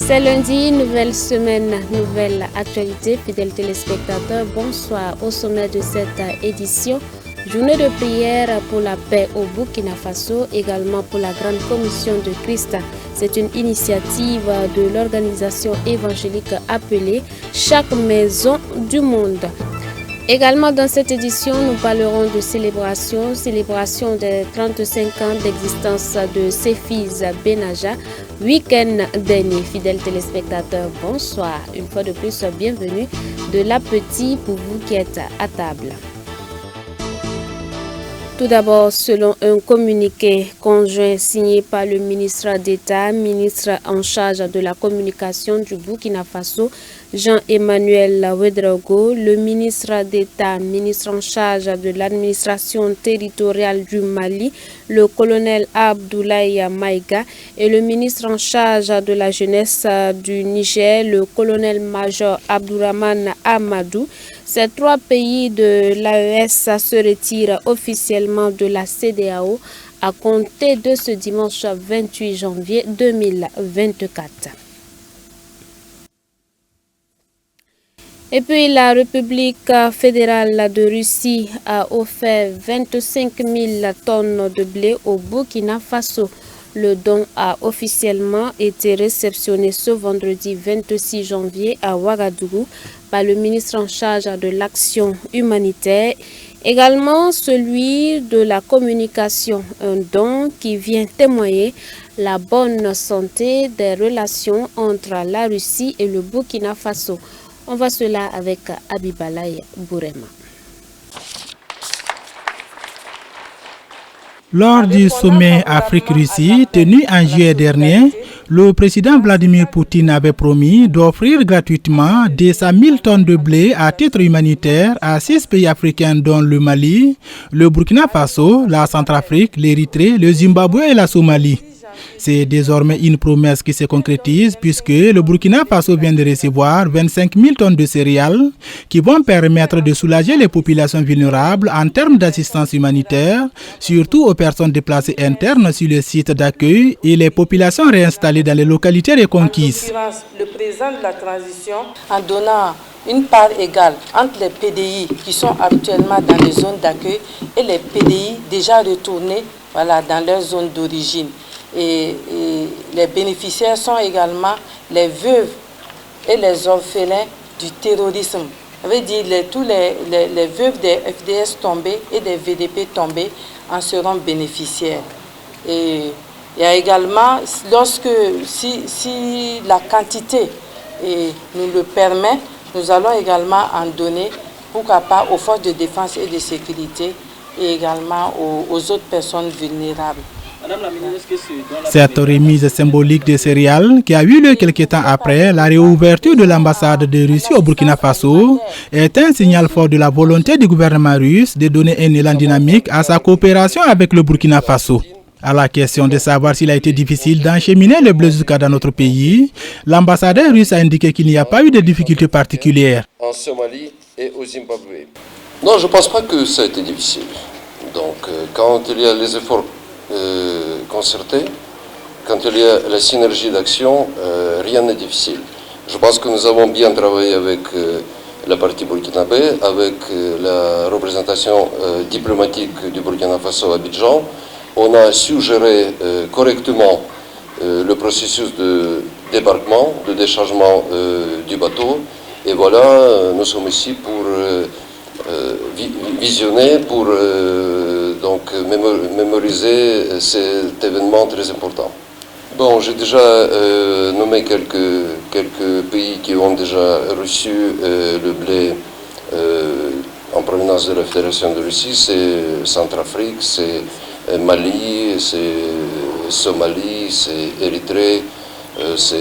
C'est lundi, nouvelle semaine, nouvelle actualité. Fidèles téléspectateurs, bonsoir. Au sommet de cette édition, journée de prière pour la paix au Burkina Faso, également pour la Grande Commission de Christ. C'est une initiative de l'organisation évangélique appelée Chaque Maison du Monde. Également dans cette édition, nous parlerons de célébration des 35 ans d'existence de Cephise Benaja, week-end dernier. Fidèles téléspectateurs, bonsoir. Une fois de plus, bienvenue de l'appétit pour vous qui êtes à table. Tout d'abord, selon un communiqué conjoint signé par le ministre d'État, ministre en charge de la communication du Burkina Faso, Jean-Emmanuel Ouédraogo, le ministre d'État, ministre en charge de l'administration territoriale du Mali, le colonel Abdoulaye Maïga, et le ministre en charge de la jeunesse du Niger, le colonel-major Abdourahmane Amadou. Ces trois pays de l'AES se retirent officiellement de la CEDEAO à compter de ce dimanche 28 janvier 2024. Et puis la République fédérale de Russie a offert 25 000 tonnes de blé au Burkina Faso. Le don a officiellement été réceptionné ce vendredi 26 janvier à Ouagadougou par le ministre en charge de l'action humanitaire, également celui de la communication, un don qui vient témoigner la bonne santé des relations entre la Russie et le Burkina Faso. On voit cela avec Abibalaï Bourema. Lors du sommet Afrique-Russie tenu en juillet dernier, le président Vladimir Poutine avait promis d'offrir gratuitement 200 000 tonnes de blé à titre humanitaire à 6 pays africains dont le Mali, le Burkina Faso, la Centrafrique, l'Érythrée, le Zimbabwe et la Somalie. C'est désormais une promesse qui se concrétise puisque le Burkina Faso vient de recevoir 25 000 tonnes de céréales qui vont permettre de soulager les populations vulnérables en termes d'assistance humanitaire, surtout aux personnes déplacées internes sur le site d'accueil et les populations réinstallées dans les localités reconquises. Le président de la transition, en donnant une part égale entre les PDI qui sont actuellement dans les zones d'accueil et les PDI déjà retournés dans leur zone d'origine. Et les bénéficiaires sont également les veuves et les orphelins du terrorisme. Ça veut dire tous les veuves des FDS tombés et des VDP tombés en seront bénéficiaires. Et il y a également, si la quantité nous le permet, nous allons également en donner, pourquoi pas, aux forces de défense et de sécurité et également aux autres personnes vulnérables. Cette remise symbolique des céréales, qui a eu lieu quelques temps après la réouverture de l'ambassade de Russie au Burkina Faso, est un signal fort de la volonté du gouvernement russe de donner un élan dynamique à sa coopération avec le Burkina Faso. À la question de savoir s'il a été difficile d'encheminer le blé jusqu'à dans notre pays, l'ambassadeur russe a indiqué qu'il n'y a pas eu de difficultés particulières. En Somalie et au Zimbabwe. Non, je ne pense pas que ça a été difficile. Donc, quand il y a les efforts concertés, quand il y a la synergie d'action, rien n'est difficile. Je pense que nous avons bien travaillé avec la partie burkinabé, avec la représentation diplomatique du Burkina Faso à Abidjan. On a su gérer correctement le processus de débarquement, de déchargement du bateau. Et voilà, nous sommes ici pour visionner, pour donc mémoriser cet événement très important. Bon, j'ai déjà nommé quelques pays qui ont déjà reçu le blé en provenance de la Fédération de Russie. C'est Centrafrique, c'est Mali, c'est Somalie, c'est Érythrée, c'est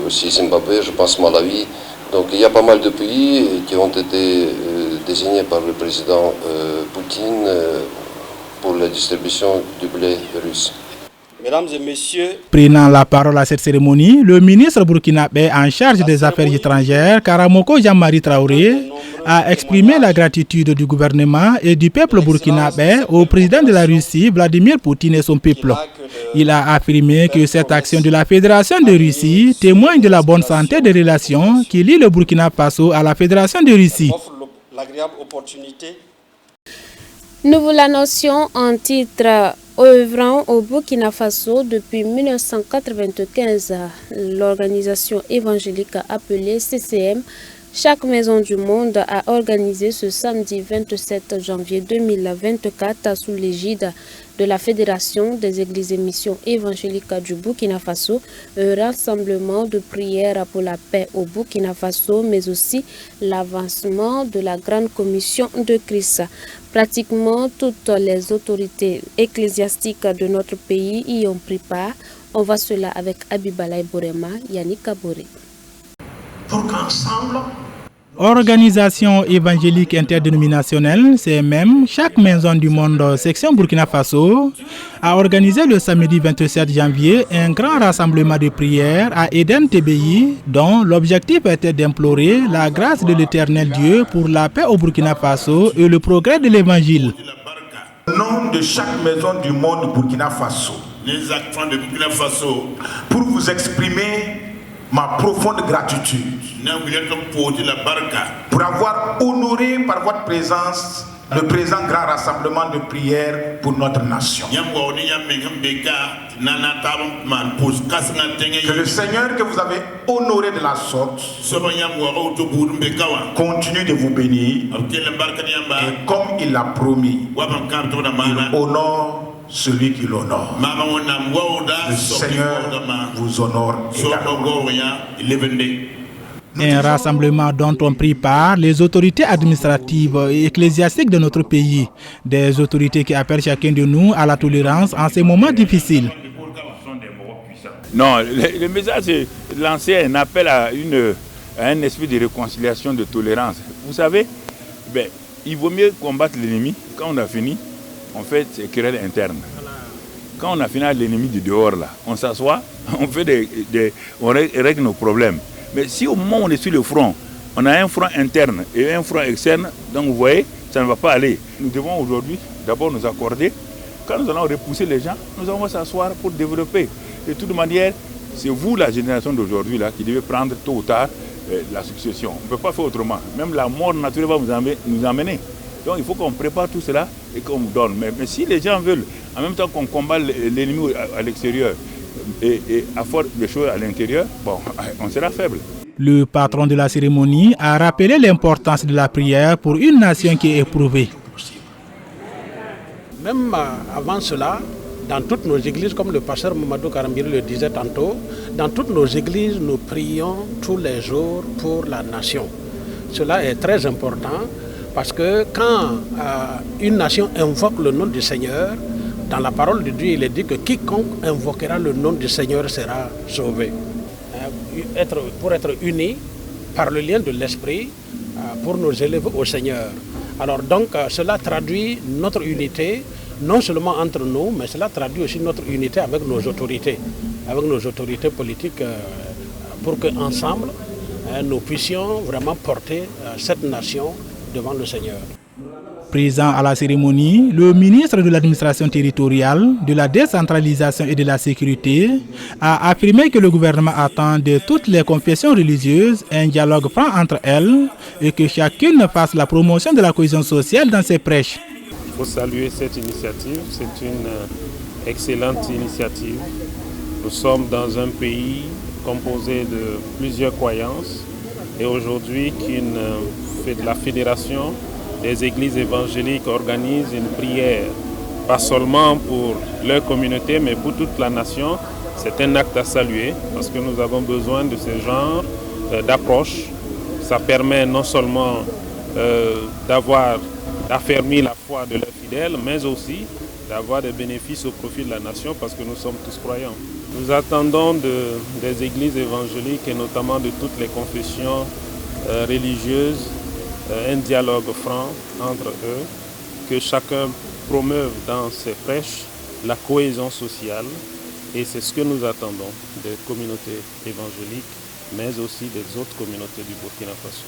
aussi Zimbabwe, je pense Malawi. Donc il y a pas mal de pays qui ont été désignés par le président Poutine pour la distribution du blé russe. Mesdames et messieurs, prenant la parole à cette cérémonie, le ministre burkinabé en charge des Affaires étrangères, Karamoko Jean-Marie Traoré, a exprimé la gratitude du gouvernement et du peuple burkinabé au président de la Russie, Vladimir Poutine et son peuple. Il a affirmé que cette action de la Fédération de Russie témoigne de la bonne santé des relations qui lient le Burkina Faso à la Fédération de Russie. Nous vous l'annoncions en titre. Œuvrant au Burkina Faso depuis 1995, l'organisation évangélique appelée CCM, chaque maison du monde a organisé ce samedi 27 janvier 2024 sous l'égide de la Fédération des Églises et Missions évangéliques du Burkina Faso un rassemblement de prière pour la paix au Burkina Faso, mais aussi l'avancement de la Grande Commission de Christ. Pratiquement toutes les autorités ecclésiastiques de notre pays y ont pris part. On voit cela avec Abibalaï Borema, Yannick Kaboré. Pour qu'ensemble, Organisation évangélique interdénominationnelle, CMM, chaque maison du monde section Burkina Faso a organisé le samedi 27 janvier un grand rassemblement de prière à Eden TBI dont l'objectif était d'implorer la grâce de l'Éternel Dieu pour la paix au Burkina Faso et le progrès de l'Évangile. Au nom de chaque maison du monde Burkina Faso, les acteurs de Burkina Faso, pour vous exprimer ma profonde gratitude pour avoir honoré par votre présence le présent grand rassemblement de prière pour notre nation. Que le Seigneur que vous avez honoré de la sorte continue de vous bénir et comme il l'a promis, il honore celui qui l'honore. Le Seigneur vous honore également. Un rassemblement dont ont pris part les autorités administratives et ecclésiastiques de notre pays, des autorités qui appellent chacun de nous à la tolérance en ces moments difficiles. Non, le message c'est lancer un appel à un esprit de réconciliation, de tolérance. Vous savez, il vaut mieux combattre l'ennemi. Quand on a fini, on fait des querelles internes. Quand on a fini avec l'ennemi du dehors, là, on s'assoit, on fait on règle nos problèmes. Mais si au moment où on est sur le front, on a un front interne et un front externe, donc vous voyez, ça ne va pas aller. Nous devons aujourd'hui d'abord nous accorder. Quand nous allons repousser les gens, nous allons s'asseoir pour développer. De toute manière, c'est vous, la génération d'aujourd'hui, là, qui devez prendre tôt ou tard la succession. On ne peut pas faire autrement. Même la mort naturelle va nous amener. Donc il faut qu'on prépare tout cela et qu'on vous donne. Mais si les gens veulent, en même temps qu'on combat l'ennemi à l'extérieur et à force des choses à l'intérieur, bon, on sera faible. Le patron de la cérémonie a rappelé l'importance de la prière pour une nation qui est éprouvée. Même avant cela, dans toutes nos églises, comme le pasteur Mamadou Karambiri le disait tantôt, dans toutes nos églises, nous prions tous les jours pour la nation. Cela est très important. Parce que quand une nation invoque le nom du Seigneur, dans la parole de Dieu, il est dit que quiconque invoquera le nom du Seigneur sera sauvé. Pour être unis par le lien de l'esprit, pour nous élever au Seigneur. Alors donc, cela traduit notre unité, non seulement entre nous, mais cela traduit aussi notre unité avec nos autorités politiques, pour qu'ensemble, nous puissions vraiment porter cette nation devant le Seigneur. Présent à la cérémonie, le ministre de l'administration territoriale, de la décentralisation et de la sécurité a affirmé que le gouvernement attend de toutes les confessions religieuses un dialogue franc entre elles et que chacune fasse la promotion de la cohésion sociale dans ses prêches. Il faut saluer cette initiative, c'est une excellente initiative. Nous sommes dans un pays composé de plusieurs croyances et aujourd'hui la Fédération des Églises évangéliques organise une prière, pas seulement pour leur communauté, mais pour toute la nation. C'est un acte à saluer parce que nous avons besoin de ce genre d'approche. Ça permet non seulement d'affermir la foi de leurs fidèles, mais aussi d'avoir des bénéfices au profit de la nation parce que nous sommes tous croyants. Nous attendons des églises évangéliques et notamment de toutes les confessions religieuses un dialogue franc entre eux, que chacun promeuve dans ses prêches la cohésion sociale et c'est ce que nous attendons des communautés évangéliques mais aussi des autres communautés du Burkina Faso.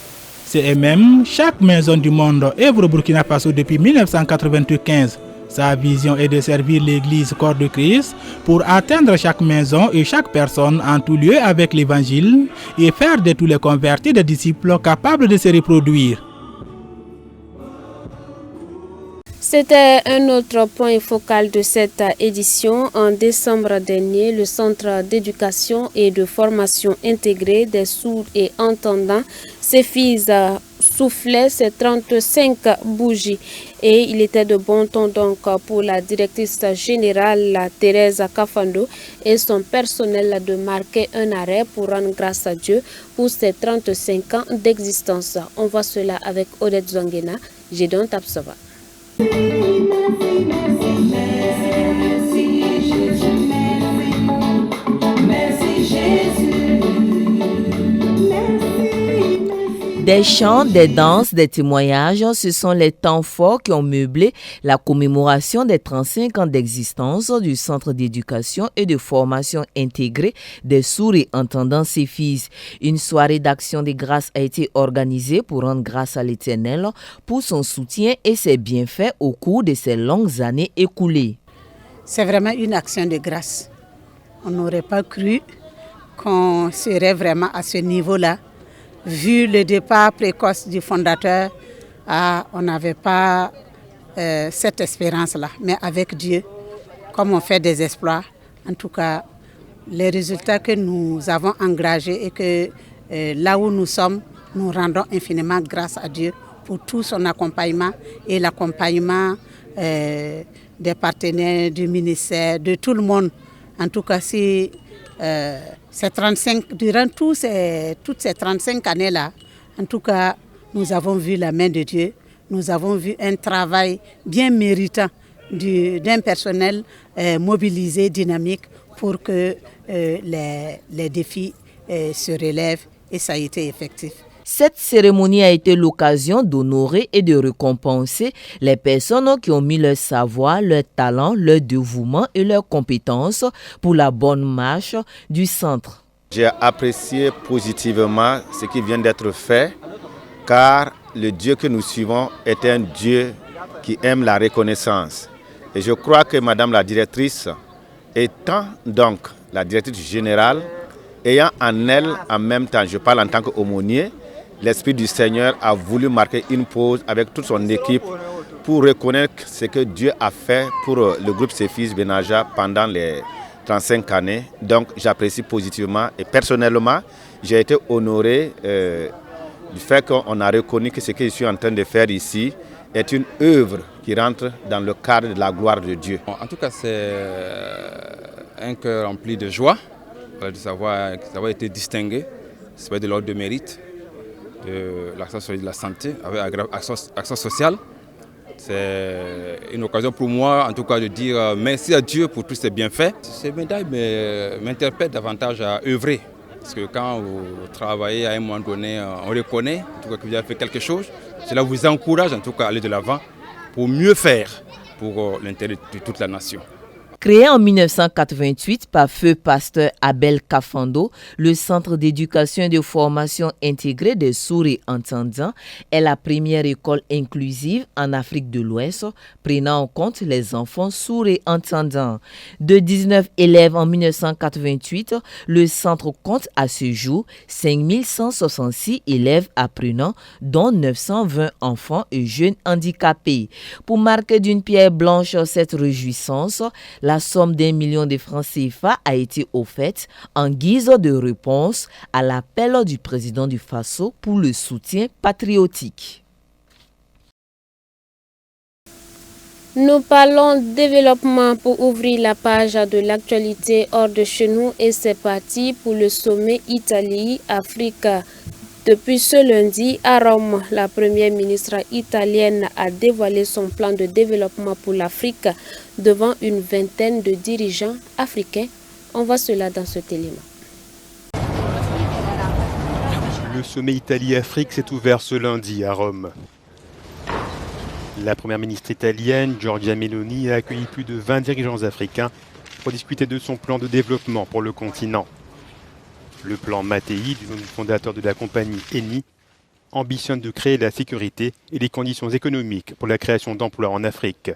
CMM, chaque maison du monde œuvre au Burkina Faso depuis 1995. Sa vision est de servir l'Église corps de Christ pour atteindre chaque maison et chaque personne en tout lieu avec l'Évangile et faire de tous les convertis des disciples capables de se reproduire. C'était un autre point focal de cette édition. En décembre dernier, le Centre d'éducation et de formation intégrée des sourds et entendants, CEFIS, soufflait ses 35 bougies. Et il était de bon ton donc pour la directrice générale Thérèse Kafando et son personnel de marquer un arrêt pour rendre grâce à Dieu pour ses 35 ans d'existence. On voit cela avec Odette Zonguena, Gédon Tapsova. Des chants, des danses, des témoignages, ce sont les temps forts qui ont meublé la commémoration des 35 ans d'existence du Centre d'éducation et de formation intégrée des sourds et entendants CEFIS. Une soirée d'action de grâce a été organisée pour rendre grâce à l'Éternel pour son soutien et ses bienfaits au cours de ces longues années écoulées. C'est vraiment une action de grâce. On n'aurait pas cru qu'on serait vraiment à ce niveau-là. Vu le départ précoce du fondateur, on n'avait pas cette espérance-là. Mais avec Dieu, comme on fait des exploits, en tout cas, les résultats que nous avons engagés et que là où nous sommes, nous rendons infiniment grâce à Dieu pour tout son accompagnement et l'accompagnement des partenaires, du ministère, de tout le monde. En tout cas, si... durant toutes ces 35 années-là, en tout cas, nous avons vu la main de Dieu, nous avons vu un travail bien méritant d'un personnel mobilisé, dynamique, pour que les défis se relèvent et ça a été effectif. Cette cérémonie a été l'occasion d'honorer et de récompenser les personnes qui ont mis leur savoir, leur talent, leur dévouement et leurs compétences pour la bonne marche du centre. J'ai apprécié positivement ce qui vient d'être fait, car le Dieu que nous suivons est un Dieu qui aime la reconnaissance. Et je crois que Madame la directrice, étant donc la directrice générale, ayant en elle en même temps, je parle en tant qu'aumônier, l'Esprit du Seigneur a voulu marquer une pause avec toute son équipe pour reconnaître ce que Dieu a fait pour le groupe CEFIS Benaja pendant les 35 années. Donc j'apprécie positivement et personnellement, j'ai été honoré du fait qu'on a reconnu que ce que je suis en train de faire ici est une œuvre qui rentre dans le cadre de la gloire de Dieu. En tout cas, c'est un cœur rempli de joie d'avoir été distingué. C'est pas de l'ordre de mérite de l'action sur la santé, avec action sociale. C'est une occasion pour moi, en tout cas, de dire merci à Dieu pour tous ses bienfaits. Ces médailles m'interpellent davantage à œuvrer. Parce que quand vous travaillez à un moment donné, on reconnaît en tout cas, que vous avez fait quelque chose. Cela vous encourage en tout cas à aller de l'avant pour mieux faire pour l'intérêt de toute la nation. Créé en 1988 par feu pasteur Abel Kafando, le Centre d'éducation et de formation intégrée des sourds et entendants est la première école inclusive en Afrique de l'Ouest, prenant en compte les enfants sourds et entendants. De 19 élèves en 1988, le centre compte à ce jour 5166 élèves apprenants, dont 920 enfants et jeunes handicapés. Pour marquer d'une pierre blanche cette réjouissance, la somme d'1 million de francs CFA a été offerte en guise de réponse à l'appel du président du Faso pour le soutien patriotique. Nous parlons développement pour ouvrir la page de l'actualité hors de chez nous et c'est parti pour le sommet Italie-Afrique. Depuis ce lundi, à Rome, la première ministre italienne a dévoilé son plan de développement pour l'Afrique devant une vingtaine de dirigeants africains. On voit cela dans cet élément. Le sommet Italie-Afrique s'est ouvert ce lundi à Rome. La première ministre italienne, Giorgia Meloni, a accueilli plus de 20 dirigeants africains pour discuter de son plan de développement pour le continent. Le plan Mattei, du nom du fondateur de la compagnie Eni, ambitionne de créer la sécurité et les conditions économiques pour la création d'emplois en Afrique.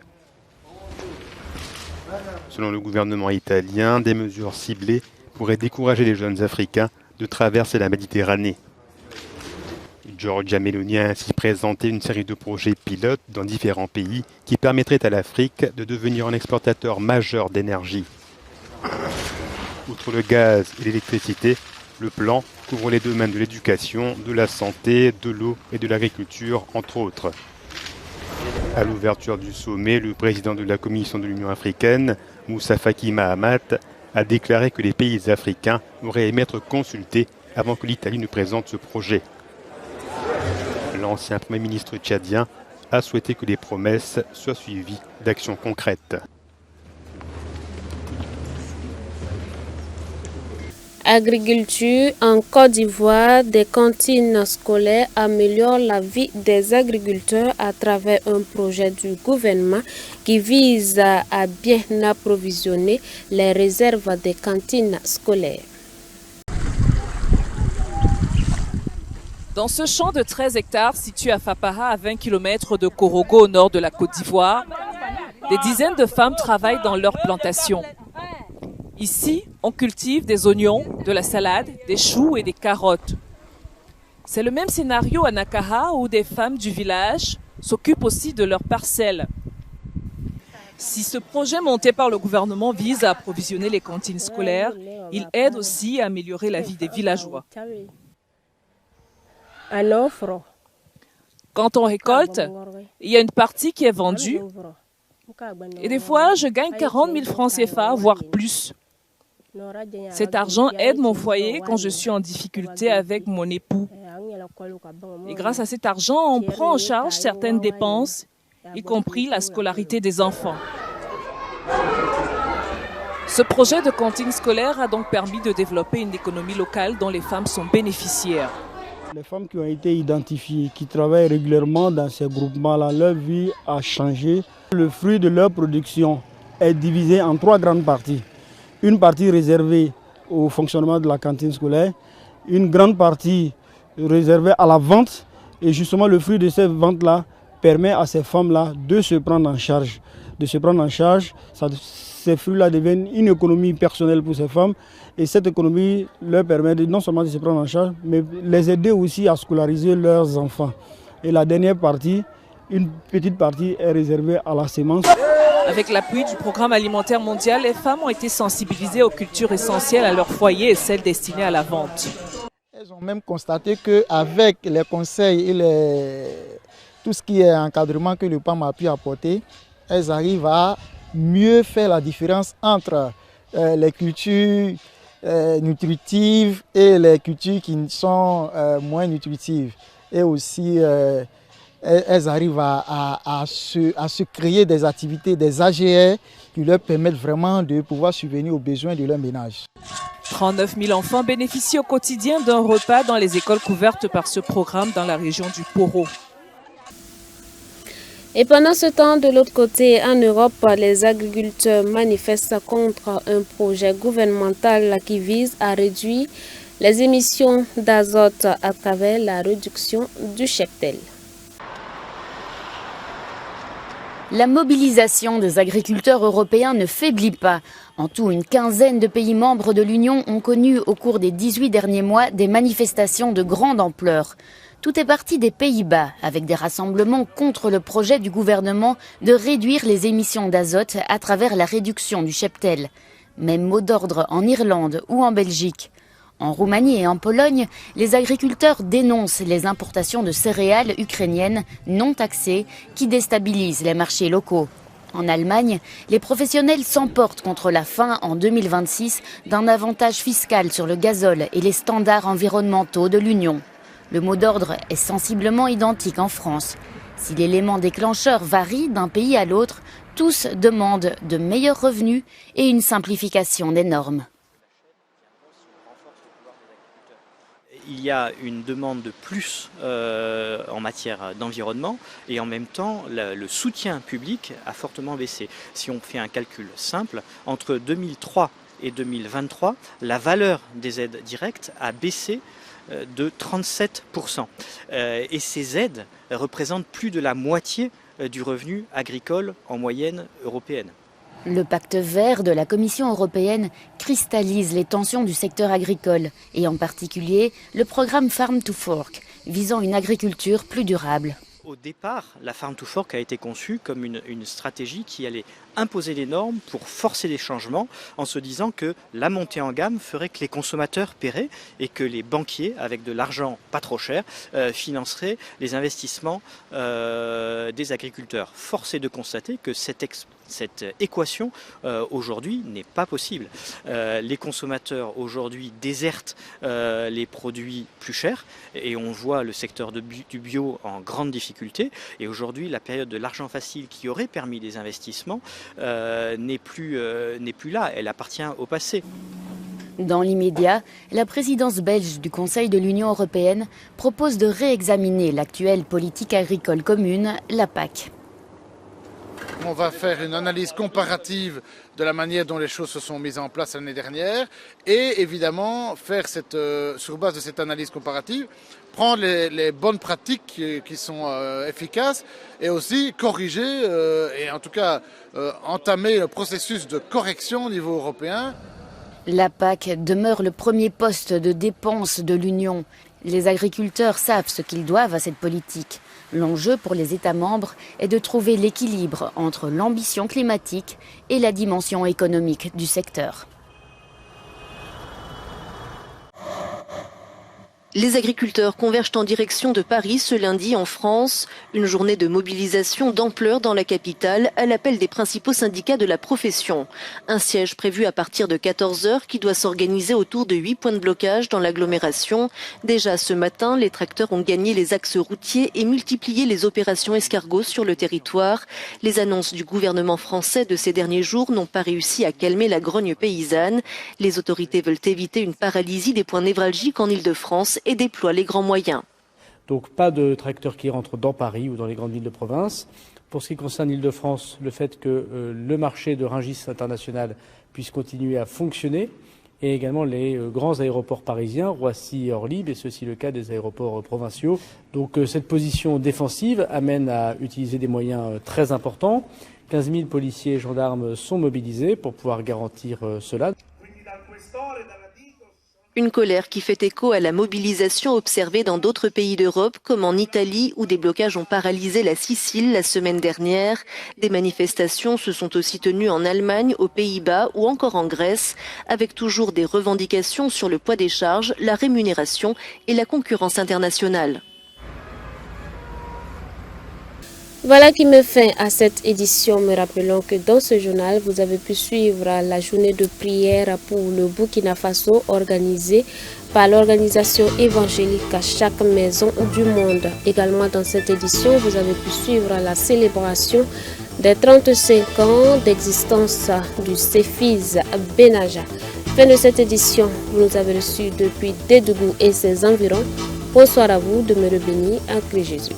Selon le gouvernement italien, des mesures ciblées pourraient décourager les jeunes Africains de traverser la Méditerranée. Giorgia Meloni a ainsi présenté une série de projets pilotes dans différents pays qui permettraient à l'Afrique de devenir un exportateur majeur d'énergie. Outre le gaz et l'électricité, le plan couvre les domaines de l'éducation, de la santé, de l'eau et de l'agriculture, entre autres. À l'ouverture du sommet, le président de la Commission de l'Union africaine, Moussa Faki Mahamat, a déclaré que les pays africains auraient aimé être consultés avant que l'Italie ne présente ce projet. L'ancien Premier ministre tchadien a souhaité que les promesses soient suivies d'actions concrètes. Agriculture en Côte d'Ivoire, des cantines scolaires améliorent la vie des agriculteurs à travers un projet du gouvernement qui vise à bien approvisionner les réserves des cantines scolaires. Dans ce champ de 13 hectares situé à Fapara, à 20 km de Korogo au nord de la Côte d'Ivoire, des dizaines de femmes travaillent dans leurs plantations. Ici, on cultive des oignons, de la salade, des choux et des carottes. C'est le même scénario à Nakaha où des femmes du village s'occupent aussi de leurs parcelles. Si ce projet monté par le gouvernement vise à approvisionner les cantines scolaires, il aide aussi à améliorer la vie des villageois. Quand on récolte, il y a une partie qui est vendue et des fois je gagne 40 000 francs CFA, voire plus. Cet argent aide mon foyer quand je suis en difficulté avec mon époux. Et grâce à cet argent, on prend en charge certaines dépenses, y compris la scolarité des enfants. Ce projet de cantine scolaire a donc permis de développer une économie locale dont les femmes sont bénéficiaires. Les femmes qui ont été identifiées, qui travaillent régulièrement dans ces groupements-là, leur vie a changé. Le fruit de leur production est divisé en 3 grandes parties. Une partie réservée au fonctionnement de la cantine scolaire, une grande partie réservée à la vente. Et justement, le fruit de ces ventes-là permet à ces femmes-là de se prendre en charge. Ces fruits-là deviennent une économie personnelle pour ces femmes. Et cette économie leur permet non seulement de se prendre en charge, mais les aider aussi à scolariser leurs enfants. Et la dernière partie, une petite partie, est réservée à la sémence. Avec l'appui du Programme alimentaire mondial, les femmes ont été sensibilisées aux cultures essentielles à leur foyer et celles destinées à la vente. Elles ont même constaté qu'avec les conseils et tout ce qui est encadrement que le PAM a pu apporter, elles arrivent à mieux faire la différence entre les cultures nutritives et les cultures qui sont moins nutritives. Et aussi, elles arrivent à se créer des activités, des AGR qui leur permettent vraiment de pouvoir subvenir aux besoins de leur ménage. 39 000 enfants bénéficient au quotidien d'un repas dans les écoles couvertes par ce programme dans la région du Poro. Et pendant ce temps, de l'autre côté, en Europe, les agriculteurs manifestent contre un projet gouvernemental qui vise à réduire les émissions d'azote à travers la réduction du cheptel. La mobilisation des agriculteurs européens ne faiblit pas. En tout, une quinzaine de pays membres de l'Union ont connu au cours des 18 derniers mois des manifestations de grande ampleur. Tout est parti des Pays-Bas, avec des rassemblements contre le projet du gouvernement de réduire les émissions d'azote à travers la réduction du cheptel. Même mot d'ordre en Irlande ou en Belgique. En Roumanie et en Pologne, les agriculteurs dénoncent les importations de céréales ukrainiennes non taxées qui déstabilisent les marchés locaux. En Allemagne, les professionnels s'emportent contre la fin en 2026 d'un avantage fiscal sur le gazole et les standards environnementaux de l'Union. Le mot d'ordre est sensiblement identique en France. Si l'élément déclencheur varie d'un pays à l'autre, tous demandent de meilleurs revenus et une simplification des normes. Il y a une demande de plus en matière d'environnement et en même temps le soutien public a fortement baissé. Si on fait un calcul simple, entre 2003 et 2023, la valeur des aides directes a baissé de 37%. Et ces aides représentent plus de la moitié du revenu agricole en moyenne européenne. Le pacte vert de la Commission européenne cristallise les tensions du secteur agricole et en particulier le programme Farm to Fork, visant une agriculture plus durable. Au départ, la Farm to Fork a été conçue comme une stratégie qui allait imposer des normes pour forcer les changements en se disant que la montée en gamme ferait que les consommateurs paieraient et que les banquiers, avec de l'argent pas trop cher, financeraient les investissements des agriculteurs. Force est de constater que cette équation aujourd'hui n'est pas possible. Les consommateurs aujourd'hui désertent les produits plus chers et on voit le secteur du bio en grande difficulté. Et aujourd'hui, la période de l'argent facile qui aurait permis des investissements n'est plus là, elle appartient au passé. Dans l'immédiat, la présidence belge du Conseil de l'Union européenne propose de réexaminer l'actuelle politique agricole commune, la PAC. On va faire une analyse comparative de la manière dont les choses se sont mises en place l'année dernière et évidemment faire sur base de cette analyse comparative, prendre les bonnes pratiques qui sont efficaces et aussi corriger et en tout cas entamer le processus de correction au niveau européen. La PAC demeure le premier poste de dépense de l'Union. Les agriculteurs savent ce qu'ils doivent à cette politique. L'enjeu pour les États membres est de trouver l'équilibre entre l'ambition climatique et la dimension économique du secteur. Les agriculteurs convergent en direction de Paris ce lundi en France. Une journée de mobilisation d'ampleur dans la capitale à l'appel des principaux syndicats de la profession. Un siège prévu à partir de 14 h qui doit s'organiser autour de 8 points de blocage dans l'agglomération. Déjà ce matin, les tracteurs ont gagné les axes routiers et multiplié les opérations escargots sur le territoire. Les annonces du gouvernement français de ces derniers jours n'ont pas réussi à calmer la grogne paysanne. Les autorités veulent éviter une paralysie des points névralgiques en Île-de-France et déploie les grands moyens. Donc pas de tracteurs qui rentrent dans Paris ou dans les grandes villes de province. Pour ce qui concerne l'Île-de-France, le fait que le marché de Rungis International puisse continuer à fonctionner et également les grands aéroports parisiens, Roissy et Orly, mais c'est aussi le cas des aéroports provinciaux. Donc cette position défensive amène à utiliser des moyens très importants. 15 000 policiers et gendarmes sont mobilisés pour pouvoir garantir cela. Une colère qui fait écho à la mobilisation observée dans d'autres pays d'Europe, comme en Italie, où des blocages ont paralysé la Sicile la semaine dernière. Des manifestations se sont aussi tenues en Allemagne, aux Pays-Bas ou encore en Grèce, avec toujours des revendications sur le poids des charges, la rémunération et la concurrence internationale. Voilà qui met fin à cette édition. Me rappelons que dans ce journal, vous avez pu suivre la journée de prière pour le Burkina Faso organisée par l'organisation évangélique à chaque maison du monde. Également dans cette édition, vous avez pu suivre la célébration des 35 ans d'existence du CEFIS Benaja. Fin de cette édition, vous nous avez reçus depuis Dédougou et ses environs. Bonsoir à vous, demeurez bénis à Christ Jésus.